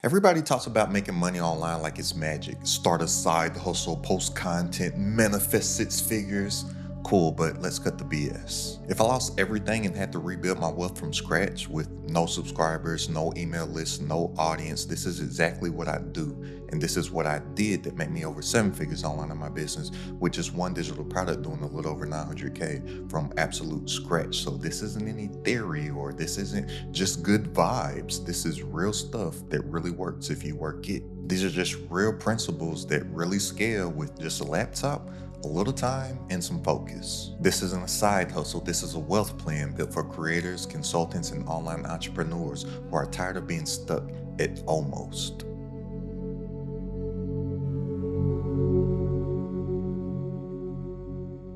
Everybody talks about making money online like it's magic. Start a side hustle, post content, manifest six figures. Cool, but let's cut the BS. If I lost everything and had to rebuild my wealth from scratch with no subscribers, no email list, no audience, this is exactly what I do. And this is what I did that made me over seven figures online in my business with just one digital product doing a little over 900K from absolute scratch. So this isn't any theory or this isn't just good vibes. This is real stuff that really works if you work it. These are just real principles that really scale with just a laptop, a little time, and some focus. This isn't a side hustle, this is a wealth plan built for creators, consultants, and online entrepreneurs who are tired of being stuck at almost.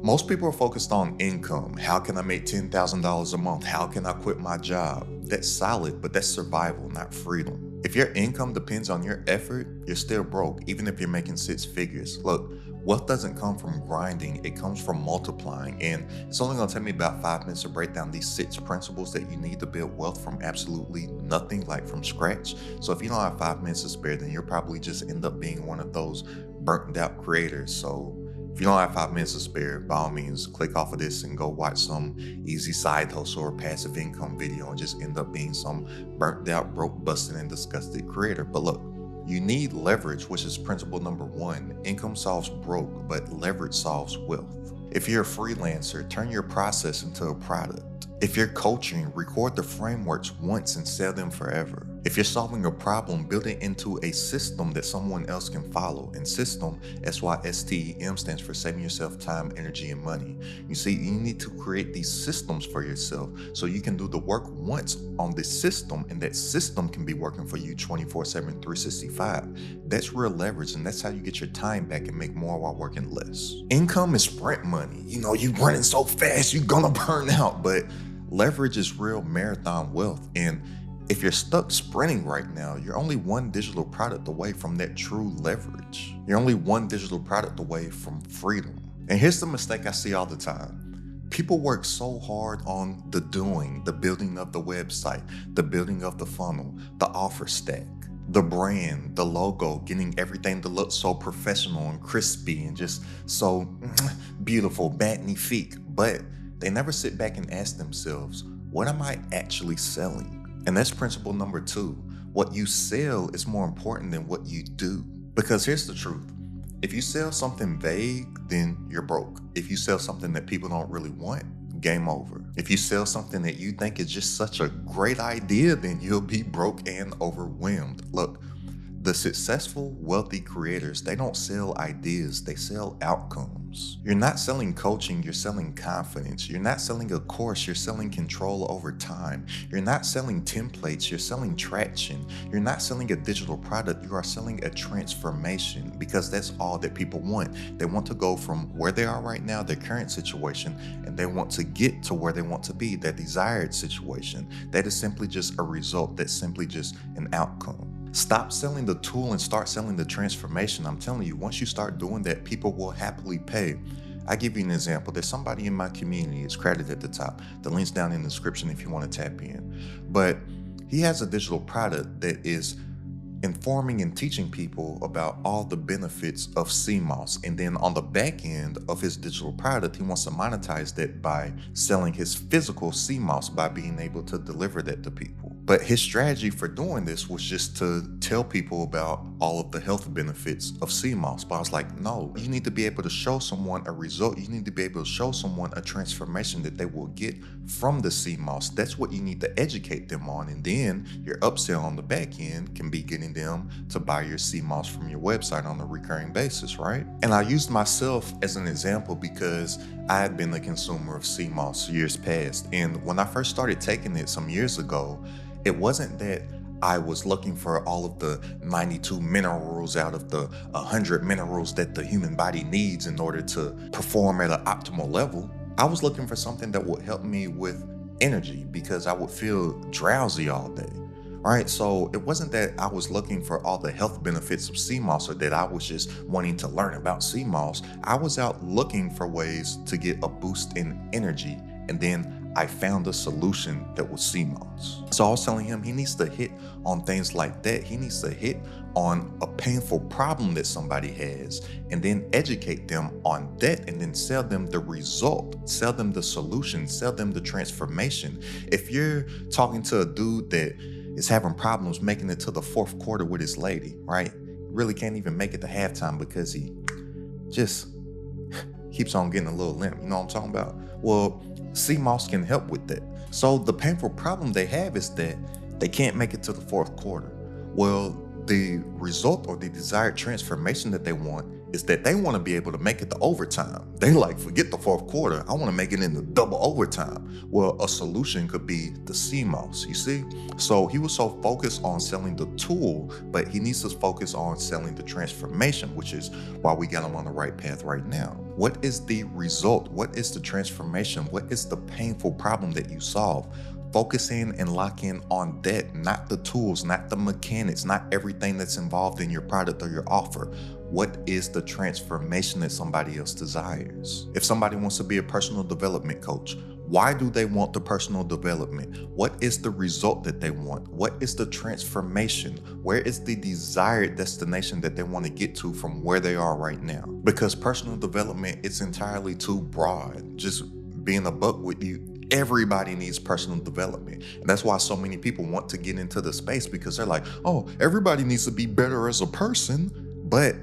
Most people are focused on income. How can I make $10,000 a month? How can I quit my job? That's solid, but that's survival, not freedom. If your income depends on your effort, you're still broke, even if you're making six figures. Look, wealth doesn't come from grinding, it comes from multiplying. And it's only gonna take me about 5 minutes to break down these six principles that you need to build wealth from absolutely nothing, like from scratch. So if you don't have 5 minutes to spare, then you'll probably just end up being one of those burnt out creators. So if you don't have 5 minutes to spare, by all means, click off of this and go watch some easy side hustle or passive income video and just end up being some burnt out, broke, busted, and disgusted creator. But look, you need leverage, which is principle number one. Income solves broke, but leverage solves wealth. If you're a freelancer, turn your process into a product. If you're coaching, record the frameworks once and sell them forever. If you're solving a problem, build it into a system that someone else can follow. And system, SYSTEM, stands for saving yourself time, energy, and money. You see, you need to create these systems for yourself so you can do the work once on this system, and that system can be working for you 24/7, 365. That's real leverage, and that's how you get your time back and make more while working less. Income is sprint money. You running so fast, you're gonna burn out, but leverage is real marathon wealth. And if you're stuck sprinting right now, you're only one digital product away from that true leverage. You're only one digital product away from freedom. And here's the mistake I see all the time. People work so hard on the doing, the building of the website, the building of the funnel, the offer stack, the brand, the logo, getting everything to look so professional and crispy and just so beautiful, magnifique. But they never sit back and ask themselves, what am I actually selling? And that's principle number two. What you sell is more important than what you do. Because here's the truth. If you sell something vague, then you're broke. If you sell something that people don't really want, game over. If you sell something that you think is just such a great idea, then you'll be broke and overwhelmed. Look, the successful, wealthy creators, they don't sell ideas, they sell outcomes. You're not selling coaching, you're selling confidence. You're not selling a course, you're selling control over time. You're not selling templates, you're selling traction. You're not selling a digital product, you are selling a transformation, because that's all that people want. They want to go from where they are right now, their current situation, and they want to get to where they want to be, their desired situation. That is simply just a result, that's simply just an outcome. Stop selling the tool and start selling the transformation. I'm telling you, once you start doing that, people will happily pay. I give you an example. There's somebody in my community, it's credited at the top. The link's down in the description if you want to tap in. But he has a digital product that is informing and teaching people about all the benefits of CMOS. And then on the back end of his digital product, he wants to monetize that by selling his physical CMOS by being able to deliver that to people. But his strategy for doing this was just to tell people about all of the health benefits of CMOS. But I was like, no, you need to be able to show someone a result. You need to be able to show someone a transformation that they will get from the CMOS. That's what you need to educate them on. And then your upsell on the back end can be getting them to buy your CMOS from your website on a recurring basis, right? And I used myself as an example because I had been a consumer of CMOS years past. And when I first started taking it some years ago, it wasn't that I was looking for all of the 92 minerals out of the 100 minerals that the human body needs in order to perform at an optimal level. I was looking for something that would help me with energy because I would feel drowsy all day. All right, so it wasn't that I was looking for all the health benefits of CMOS or that I was just wanting to learn about CMOS. I was out looking for ways to get a boost in energy, and then I found a solution that was CMOS. So I was telling him he needs to hit on things like that. He needs to hit on a painful problem that somebody has and then educate them on that and then sell them the result, sell them the solution, sell them the transformation. If you're talking to a dude that is having problems making it to the fourth quarter with his lady, right? Really can't even make it to halftime because he just keeps on getting a little limp. You know what I'm talking about? Well, CMOS can help with that. So the painful problem they have is that they can't make it to the fourth quarter. Well, the result or the desired transformation that they want is that they want to be able to make it to overtime. They like, forget the fourth quarter. I want to make it into double overtime. Well, a solution could be the CMOS, you see? So he was so focused on selling the tool, but he needs to focus on selling the transformation, which is why we got him on the right path right now. What is the result? What is the transformation? What is the painful problem that you solve? Focus in and lock in on that, not the tools, not the mechanics, not everything that's involved in your product or your offer. What is the transformation that somebody else desires? If somebody wants to be a personal development coach, why do they want the personal development? What is the result that they want? What is the transformation? Where is the desired destination that they want to get to from where they are right now? Because personal development is entirely too broad. Just being a buck with you, everybody needs personal development. And that's why so many people want to get into the space, because they're like, oh, everybody needs to be better as a person. But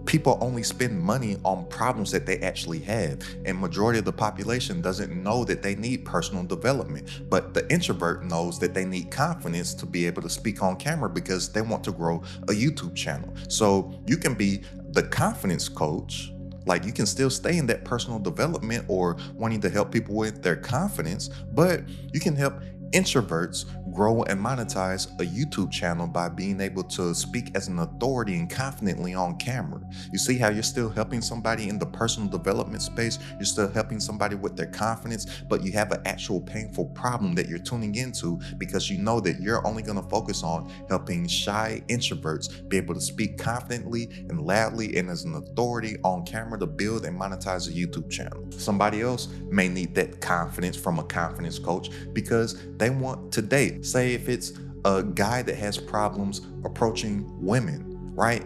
people only spend money on problems that they actually have. And majority of the population doesn't know that they need personal development. But the introvert knows that they need confidence to be able to speak on camera because they want to grow a YouTube channel. So you can be the confidence coach. Like, you can still stay in that personal development or wanting to help people with their confidence, but you can help introverts grow and monetize a YouTube channel by being able to speak as an authority and confidently on camera. You see how you're still helping somebody in the personal development space, you're still helping somebody with their confidence, but you have an actual painful problem that you're tuning into because you know that you're only going to focus on helping shy introverts be able to speak confidently and loudly and as an authority on camera to build and monetize a YouTube channel. Somebody else may need that confidence from a confidence coach because they want to date. Say if it's a guy that has problems approaching women, right?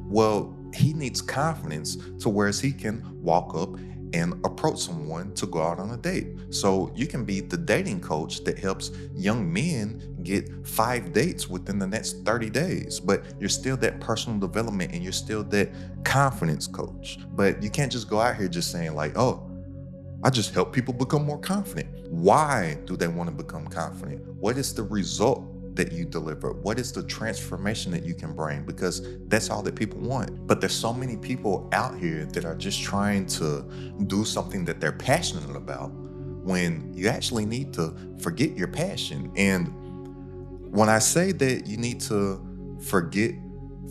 Well, he needs confidence to where he can walk up and approach someone to go out on a date. So you can be the dating coach that helps young men get 5 dates within the next 30 days, but you're still that personal development and you're still that confidence coach. But you can't just go out here just saying like, oh, I just help people become more confident. Why do they want to become confident? What is the result that you deliver? What is the transformation that you can bring? Because that's all that people want. But there's so many people out here that are just trying to do something that they're passionate about when you actually need to forget your passion. And when I say that you need to forget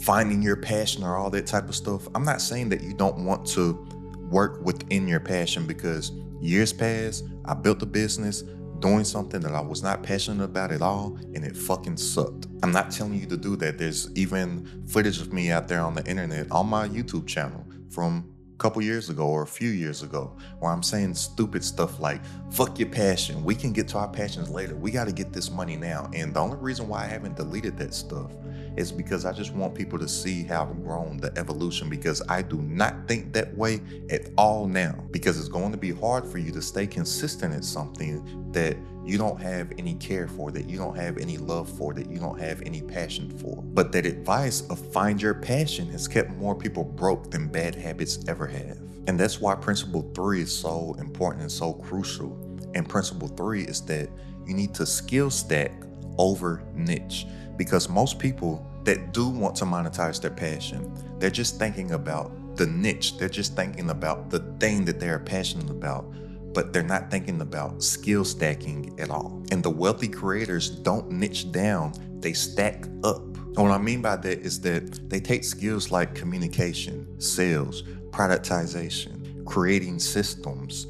finding your passion or all that type of stuff, I'm not saying that you don't want to work within your passion, because years past, I built a business doing something that I was not passionate about at all, and it fucking sucked. I'm not telling you to do that. There's even footage of me out there on the internet on my YouTube channel from a couple years ago or a few years ago where I'm saying stupid stuff like, fuck your passion. We can get to our passions later. We got to get this money now. And the only reason why I haven't deleted that stuff is because I just want people to see how I've grown, the evolution, because I do not think that way at all now, because it's going to be hard for you to stay consistent at something that you don't have any care for, that you don't have any love for, that you don't have any passion for. But that advice of find your passion has kept more people broke than bad habits ever have. And that's why principle 3 is so important and so crucial. And principle 3 is that you need to skill stack over niche. Because most people that do want to monetize their passion, they're just thinking about the niche. They're just thinking about the thing that they're passionate about, but they're not thinking about skill stacking at all. And the wealthy creators don't niche down, they stack up. And what I mean by that is that they take skills like communication, sales, productization, creating systems,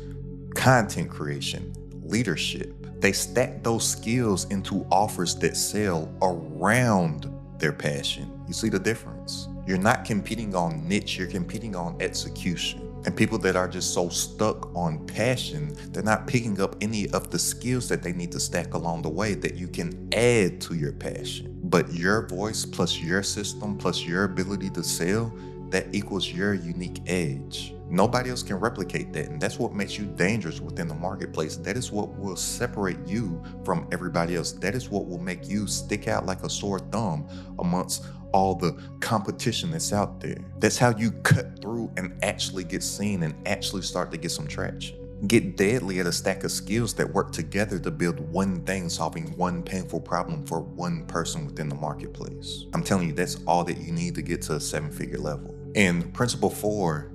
content creation, leadership. They stack those skills into offers that sell around their passion. You see the difference? You're not competing on niche, you're competing on execution. And people that are just so stuck on passion, they're not picking up any of the skills that they need to stack along the way that you can add to your passion. But your voice plus your system plus your ability to sell, that equals your unique edge. Nobody else can replicate that, and that's what makes you dangerous within the marketplace. That is what will separate you from everybody else. That is what will make you stick out like a sore thumb amongst all the competition that's out there. That's how you cut through and actually get seen and actually start to get some traction. Get deadly at a stack of skills that work together to build one thing, solving one painful problem for one person within the marketplace. I'm telling you, that's all that you need to get to a 7-figure level. And principle 4,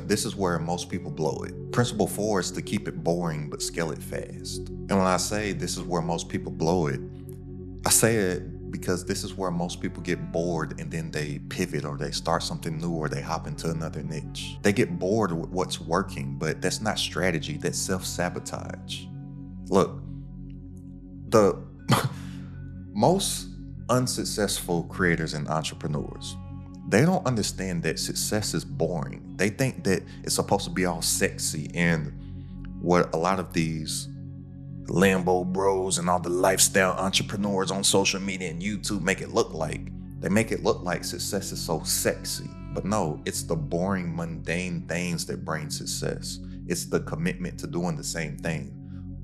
this is where most people blow it. Principle 4 is to keep it boring but scale it fast. And when I say this is where most people blow it, I say it because this is where most people get bored and then they pivot or they start something new or they hop into another niche. They get bored with what's working, but that's not strategy, that's self-sabotage. Look, the most unsuccessful creators and entrepreneurs, they don't understand that success is boring. They think that it's supposed to be all sexy, and what a lot of these Lambo bros and all the lifestyle entrepreneurs on social media and YouTube make it look like. They make it look like success is so sexy. But no, it's the boring, mundane things that bring success. It's the commitment to doing the same thing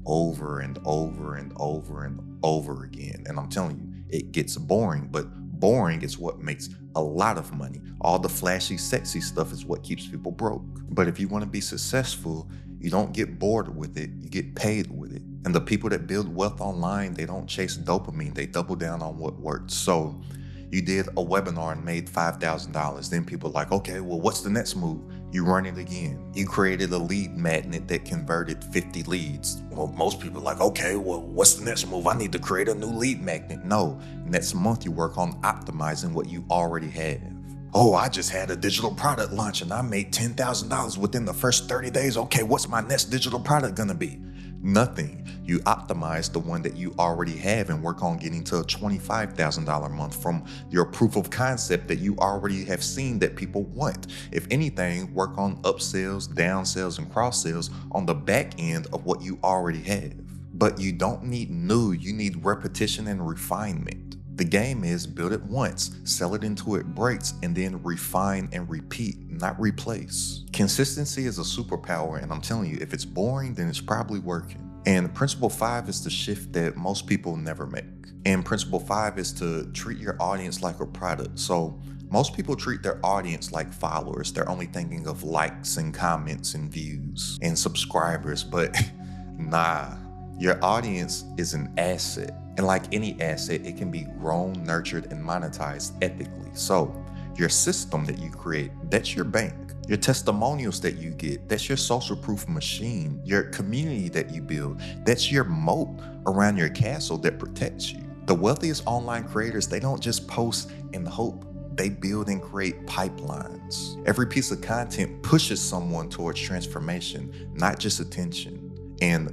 over and over and over and over again. And I'm telling you, it gets boring, but boring is what makes a lot of money. All the flashy, sexy stuff is what keeps people broke. But if you want to be successful, you don't get bored with it, you get paid with it. And the people that build wealth online, they don't chase dopamine, they double down on what works. So you did a webinar and made $5,000. Then people are like, okay, well, what's the next move? You run it again. You created a lead magnet that converted 50 leads. Well, most people are like, okay, well, what's the next move? I need to create a new lead magnet. No, next month you work on optimizing what you already have. Oh, I just had a digital product launch and I made $10,000 within the first 30 days. Okay, what's my next digital product gonna be? Nothing. You optimize the one that you already have and work on getting to a $25,000 a month from your proof of concept that you already have seen that people want. If anything, work on upsells, downsells, and cross sells on the back end of what you already have. But you don't need new, you need repetition and refinement. The game is build it once, sell it until it breaks, and then refine and repeat, not replace. Consistency is a superpower, and I'm telling you, if it's boring, then it's probably working. And principle 5 is the shift that most people never make. And principle 5 is to treat your audience like a product. So most people treat their audience like followers. They're only thinking of likes and comments and views and subscribers, but nah, your audience is an asset. And like any asset, it can be grown, nurtured, and monetized ethically. So your system that you create, that's your bank. Your testimonials that you get, that's your social proof machine. Your community that you build, that's your moat around your castle that protects you. The wealthiest online creators, they don't just post and hope. They build and create pipelines. Every piece of content pushes someone towards transformation, not just attention. And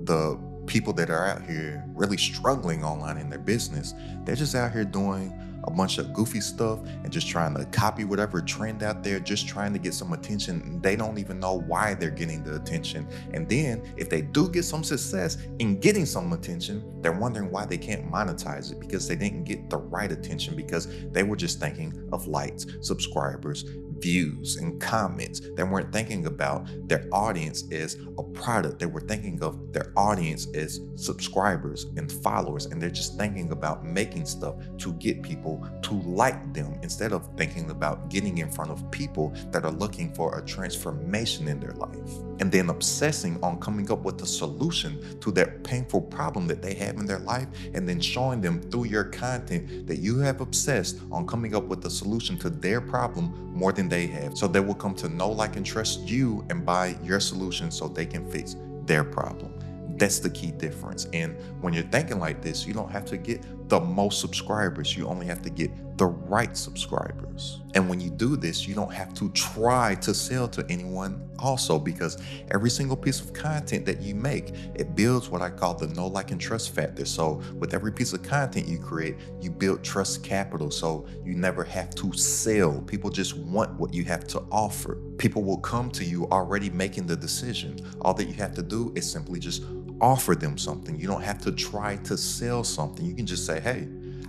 the people that are out here really struggling online in their business, they're just out here doing a bunch of goofy stuff and just trying to copy whatever trend out there, just trying to get some attention. They don't even know why they're getting the attention. And then if they do get some success in getting some attention, they're wondering why they can't monetize it, because they didn't get the right attention, because they were just thinking of likes, subscribers, views, and comments. They weren't thinking about their audience as a product. They were thinking of their audience as subscribers and followers, and they're just thinking about making stuff to get people to like them instead of thinking about getting in front of people that are looking for a transformation in their life, and then obsessing on coming up with a solution to that painful problem that they have in their life, and then showing them through your content that you have obsessed on coming up with a solution to their problem more than they have. So they will come to know, like, and trust you and buy your solution so they can fix their problem. That's the key difference. And when you're thinking like this, you don't have to get the most subscribers. You only have to get the right subscribers. And when you do this, you don't have to try to sell to anyone also, because every single piece of content that you make, it builds what I call the know, like, and trust factor. So with every piece of content you create, you build trust capital. So you never have to sell. People just want what you have to offer. People will come to you already making the decision. All that you have to do is simply just offer them something. You don't have to try to sell something. You can just say, hey,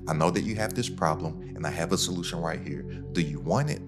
I know that you have this problem and I have a solution right here. Do you want it?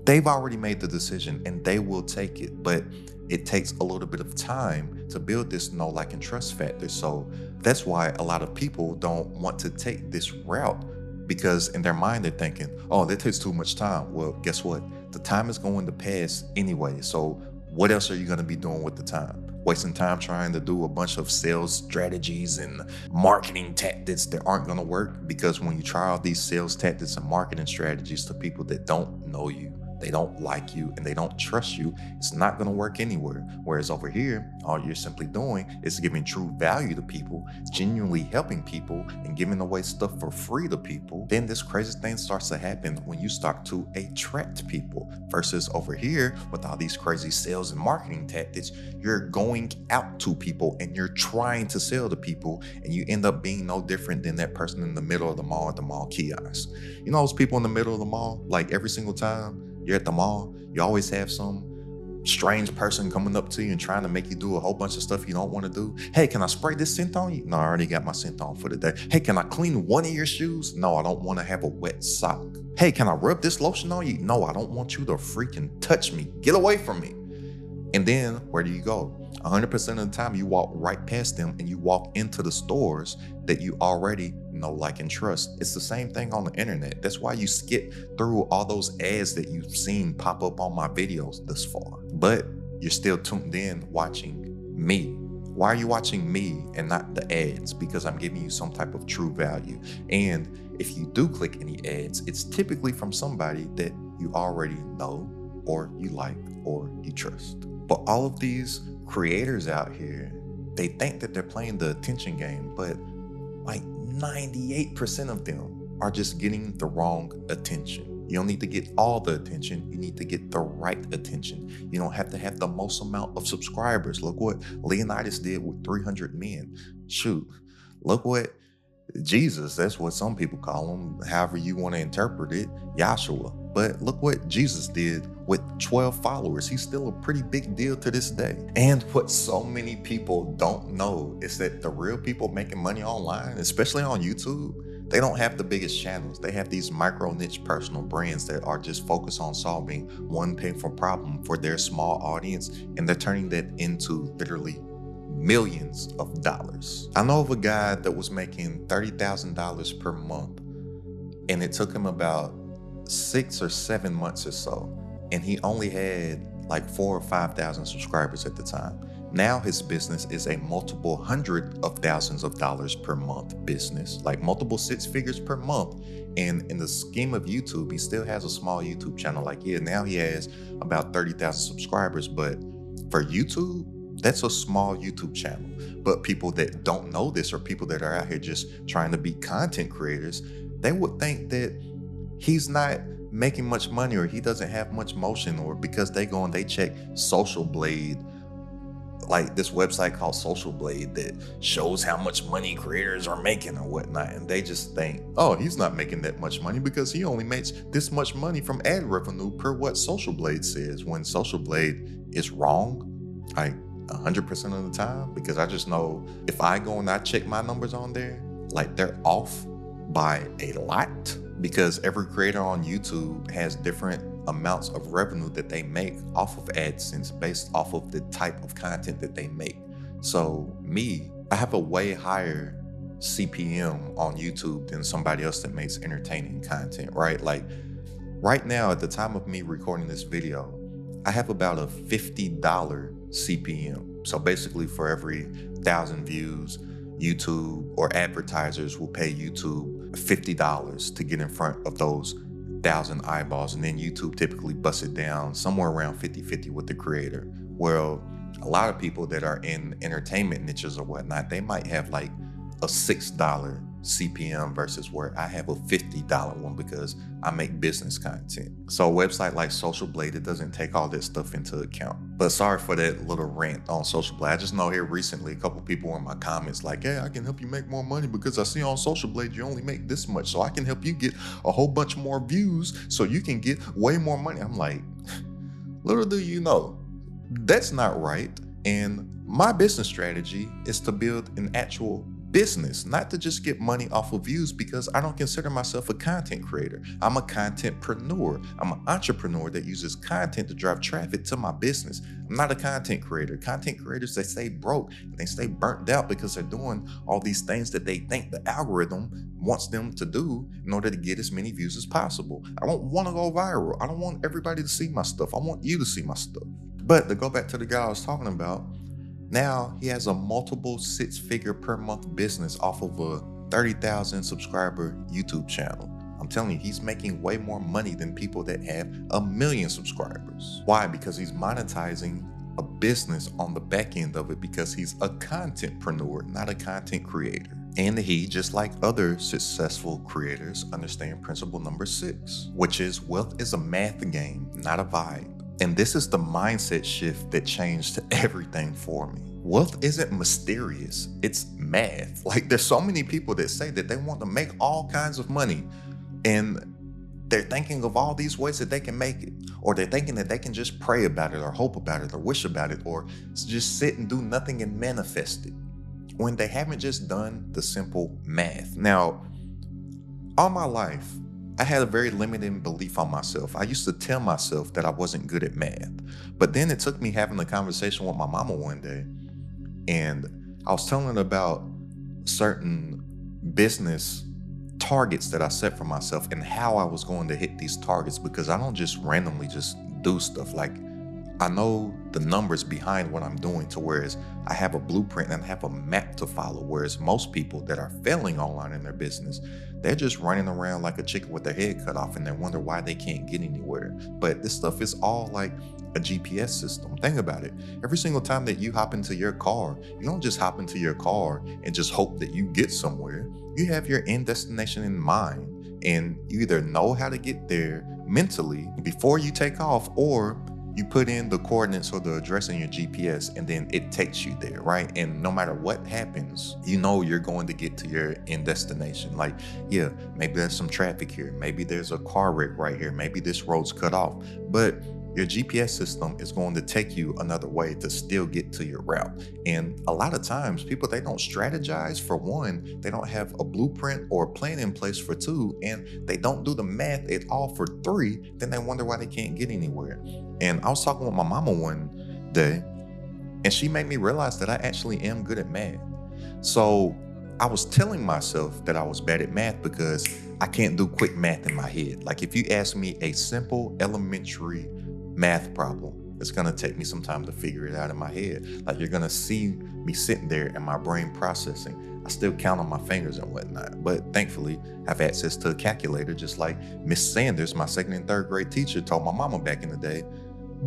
They've already made the decision and they will take it, but it takes a little bit of time to build this know, like, and trust factor. So that's why a lot of people don't want to take this route, because in their mind they're thinking, oh, that takes too much time. Well, guess what? The time is going to pass anyway. So what else are you going to be doing with the time? Wasting time trying to do a bunch of sales strategies and marketing tactics that aren't going to work? Because when you try all these sales tactics and marketing strategies to people that don't know you, they don't like you, and they don't trust you, it's not going to work anywhere. Whereas over here, all you're simply doing is giving true value to people, genuinely helping people, and giving away stuff for free to people. Then this crazy thing starts to happen when you start to attract people. Versus over here, with all these crazy sales and marketing tactics, you're going out to people and you're trying to sell to people, and you end up being no different than that person in the middle of the mall at the mall kiosk. You know those people in the middle of the mall? Like every single time you're at the mall, you always have some strange person coming up to you and trying to make you do a whole bunch of stuff you don't want to do. Hey, can I spray this scent on you? No, I already got my scent on for the day. Hey, can I clean one of your shoes? No, I don't want to have a wet sock. Hey, can I rub this lotion on you? No, I don't want you to freaking touch me. Get away from me. And then where do you go? 100% of the time you walk right past them and you walk into the stores that you already know, like, and trust. It's the same thing on the internet. That's why you skip through all those ads that you've seen pop up on my videos thus far. But you're still tuned in watching me. Why are you watching me and not the ads? Because I'm giving you some type of true value. And if you do click any ads, it's typically from somebody that you already know, or you like, or you trust. But all of these creators out here, they think that they're playing the attention game, but like 98% of them are just getting the wrong attention. You don't need to get all the attention. You need to get the right attention. You don't have to have the most amount of subscribers. Look what Leonidas did with 300 men. Shoot, look what Jesus, that's what some people call him, however you want to interpret it, Yahshua. But look what Jesus did with 12 followers. He's still a pretty big deal to this day. And what so many people don't know is that the real people making money online, especially on YouTube, they don't have the biggest channels. They have these micro niche personal brands that are just focused on solving one painful problem for their small audience, and they're turning that into literally millions of dollars. I know of a guy that was making $30,000 per month, and it took him about 6 or 7 months or so, and he only had like 4,000 or 5,000 subscribers at the time. Now his business is a multiple hundred of thousands of dollars per month business, like multiple 6 figures per month. And in the scheme of YouTube, he still has a small YouTube channel. Like, yeah, now he has about 30,000 subscribers, but for YouTube, that's a small YouTube channel. But people that don't know this, or people that are out here just trying to be content creators, they would think that he's not making much money, or he doesn't have much motion, or because they go and they check Social Blade, like this website called Social Blade that shows how much money creators are making or whatnot, and they just think, oh, he's not making that much money because he only makes this much money from ad revenue per what Social Blade says, when Social Blade is wrong, like 100% of the time. Because I just know if I go and I check my numbers on there, like they're off by a lot, because every creator on YouTube has different amounts of revenue that they make off of AdSense based off of the type of content that they make. So me, I have a way higher CPM on YouTube than somebody else that makes entertaining content, right? Like right now, at the time of me recording this video, I have about a $50 CPM. So basically for every 1,000 views, YouTube or advertisers will pay YouTube $50 to get in front of those 1,000 eyeballs. And then YouTube typically busts it down somewhere around 50-50 with the creator. Well, a lot of people that are in entertainment niches or whatnot, they might have like a $6 CPM versus where I have a $50 one because I make business content. So a website like Social Blade, it doesn't take all that stuff into account. But sorry for that little rant on Social Blade. I just know here recently, a couple people in my comments like, hey, I can help you make more money because I see on Social Blade you only make this much. So I can help you get a whole bunch more views so you can get way more money. I'm like, little do you know, that's not right. And my business strategy is to build an actual business, not to just get money off of views, because I don't consider myself a content creator. I'm a contentpreneur. I'm an entrepreneur that uses content to drive traffic to my business. I'm not a content creator. Content creators, they stay broke and they stay burnt out because they're doing all these things that they think the algorithm wants them to do in order to get as many views as possible. I don't want to go viral. I don't want everybody to see my stuff. I want you to see my stuff. But to go back to the guy I was talking about, now he has a multiple six-figure per month business off of a 30,000 subscriber YouTube channel. I'm telling you, he's making way more money than people that have 1 million subscribers. Why? Because he's monetizing a business on the back end of it because he's a contentpreneur, not a content creator. And he, just like other successful creators, understand principle number 6, which is wealth is a math game, not a vibe. And this is the mindset shift that changed everything for me. Wealth isn't mysterious, it's math. Like, there's so many people that say that they want to make all kinds of money and they're thinking of all these ways that they can make it, or they're thinking that they can just pray about it or hope about it or wish about it or just sit and do nothing and manifest it, when they haven't just done the simple math. Now, all my life, I had a very limiting belief on myself. I used to tell myself that I wasn't good at math. But then it took me having a conversation with my mama one day, and I was telling her about certain business targets that I set for myself and how I was going to hit these targets, because I don't just randomly just do stuff. Like, I know the numbers behind what I'm doing, to whereas I have a blueprint and I have a map to follow, whereas most people that are failing online in their business, they're just running around like a chicken with their head cut off and they wonder why they can't get anywhere. But this stuff is all like a GPS system. Think about it. Every single time that you hop into your car, you don't just hop into your car and just hope that you get somewhere. You have your end destination in mind, and you either know how to get there mentally before you take off, or you put in the coordinates or the address in your GPS and then it takes you there, right? And no matter what happens, you know you're going to get to your end destination. Like, yeah, maybe there's some traffic here. Maybe there's a car wreck right here. Maybe this road's cut off. But your GPS system is going to take you another way to still get to your route. And a lot of times people, they don't strategize for one, they don't have a blueprint or a plan in place for two, and they don't do the math at all for three, then they wonder why they can't get anywhere. And I was talking with my mama one day, and she made me realize that I actually am good at math. So I was telling myself that I was bad at math because I can't do quick math in my head. Like, if you ask me a simple elementary math problem, it's gonna take me some time to figure it out in my head. Like, you're gonna see me sitting there and my brain processing. I still count on my fingers and whatnot, but thankfully I have access to a calculator, just like Miss Sanders, my second and third grade teacher, told my mama back in the day.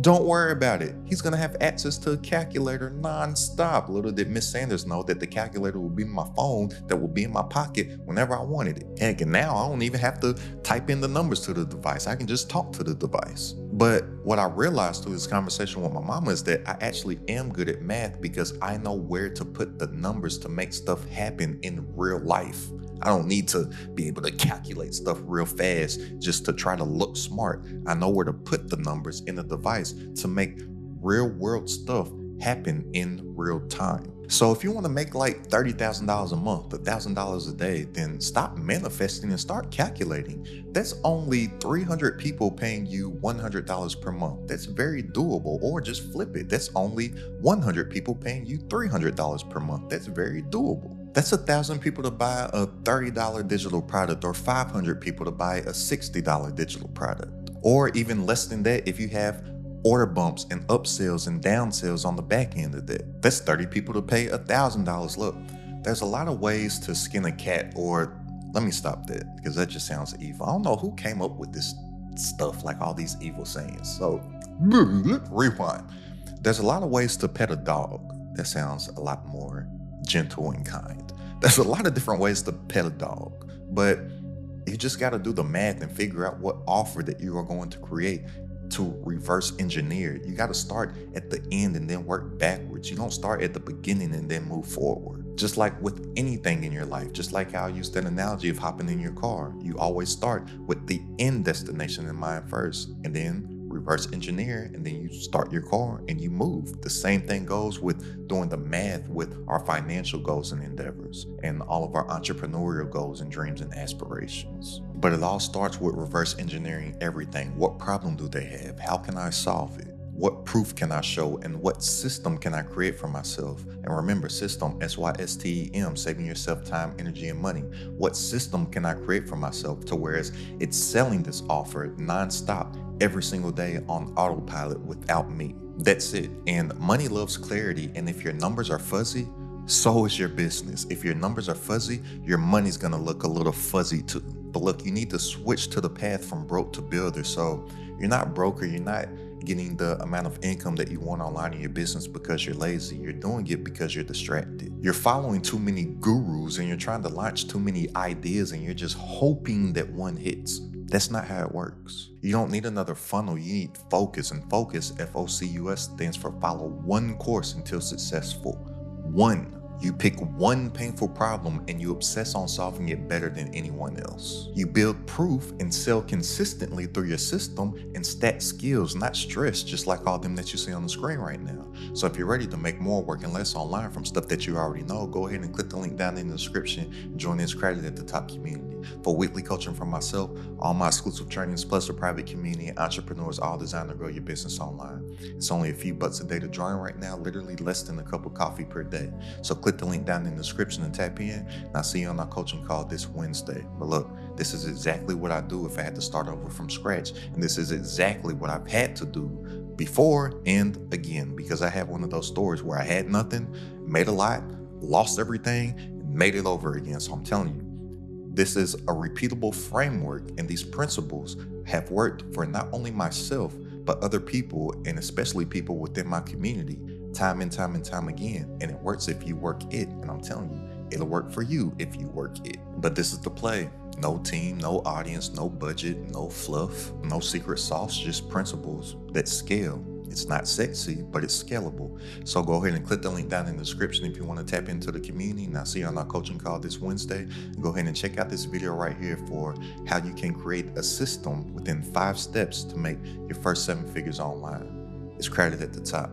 Don't worry about it. He's gonna have access to a calculator nonstop. Little did Miss Sanders know that the calculator will be in my phone, that will be in my pocket whenever I wanted it. Heck, and now I don't even have to type in the numbers to the device. I can just talk to the device. But what I realized through this conversation with my mama is that I actually am good at math because I know where to put the numbers to make stuff happen in real life. I don't need to be able to calculate stuff real fast just to try to look smart. I know where to put the numbers in the device to make real world stuff happen in real time. So if you want to make like $30,000 a month, $1,000 a day, then stop manifesting and start calculating. That's only 300 people paying you $100 per month. That's very doable. Or just flip it. That's only 100 people paying you $300 per month. That's very doable. That's 1,000 people to buy a $30 digital product, or 500 people to buy a $60 digital product. Or even less than that if you have order bumps and upsells and downsells on the back end of that. That's 30 people to pay $1,000. Look, there's a lot of ways to skin a cat, or let me stop that because that just sounds evil. I don't know who came up with this stuff, like all these evil sayings. So rewind. There's a lot of ways to pet a dog. That sounds a lot more gentle and kind. There's a lot of different ways to pet a dog, but you just got to do the math and figure out what offer that you are going to create to reverse engineer. You got to start at the end and then work backwards. You don't start at the beginning and then move forward. Just like with anything in your life, just like how I used that analogy of hopping in your car, you always start with the end destination in mind first, and then reverse engineer, and then you start your car and you move. The same thing goes with doing the math with our financial goals and endeavors and all of our entrepreneurial goals and dreams and aspirations. But it all starts with reverse engineering everything. What problem do they have? How can I solve it? What proof can I show, and what system can I create for myself? And remember, system, SYSTEM, saving yourself time, energy, and money. What system can I create for myself to whereas it's selling this offer nonstop every single day on autopilot without me? That's it. And money loves clarity. And if your numbers are fuzzy, so is your business. If your numbers are fuzzy, your money's gonna look a little fuzzy too. But look, you need to switch to the path from broke to builder. So you're not broke, or you're not getting the amount of income that you want online in your business because you're lazy. You're doing it because you're distracted. You're following too many gurus and you're trying to launch too many ideas and you're just hoping that one hits. That's not how it works. You don't need another funnel. You need focus. And focus, FOCUS, stands for follow one course until successful. One. You pick one painful problem and you obsess on solving it better than anyone else. You build proof and sell consistently through your system and stack skills, not stress, just like all them that you see on the screen right now. So if you're ready to make more working less online from stuff that you already know, go ahead and click the link down in the description and join this Credited at the Top community. For weekly coaching from myself, all my exclusive trainings, plus a private community, entrepreneurs, all designed to grow your business online. It's only a few bucks a day to join right now, literally less than a cup of coffee per day. So click the link down in the description and tap in, and I'll see you on our coaching call this Wednesday. But look, this is exactly what I do if I had to start over from scratch, and this is exactly what I've had to do before and again, because I have one of those stories where I had nothing, made a lot, lost everything, and made it over again. So I'm telling you, this is a repeatable framework, and these principles have worked for not only myself, but other people, and especially people within my community, time and time and time again. And it works if you work it. And I'm telling you, it'll work for you if you work it. But this is the play. No team, no audience, no budget, no fluff, no secret sauce, just principles that scale. It's not sexy, but it's scalable. So go ahead and click the link down in the description if you want to tap into the community. And I'll see you on our coaching call this Wednesday. And go ahead and check out this video right here for how you can create a system within 5 steps to make your first 7 figures online. It's Credited at the Top.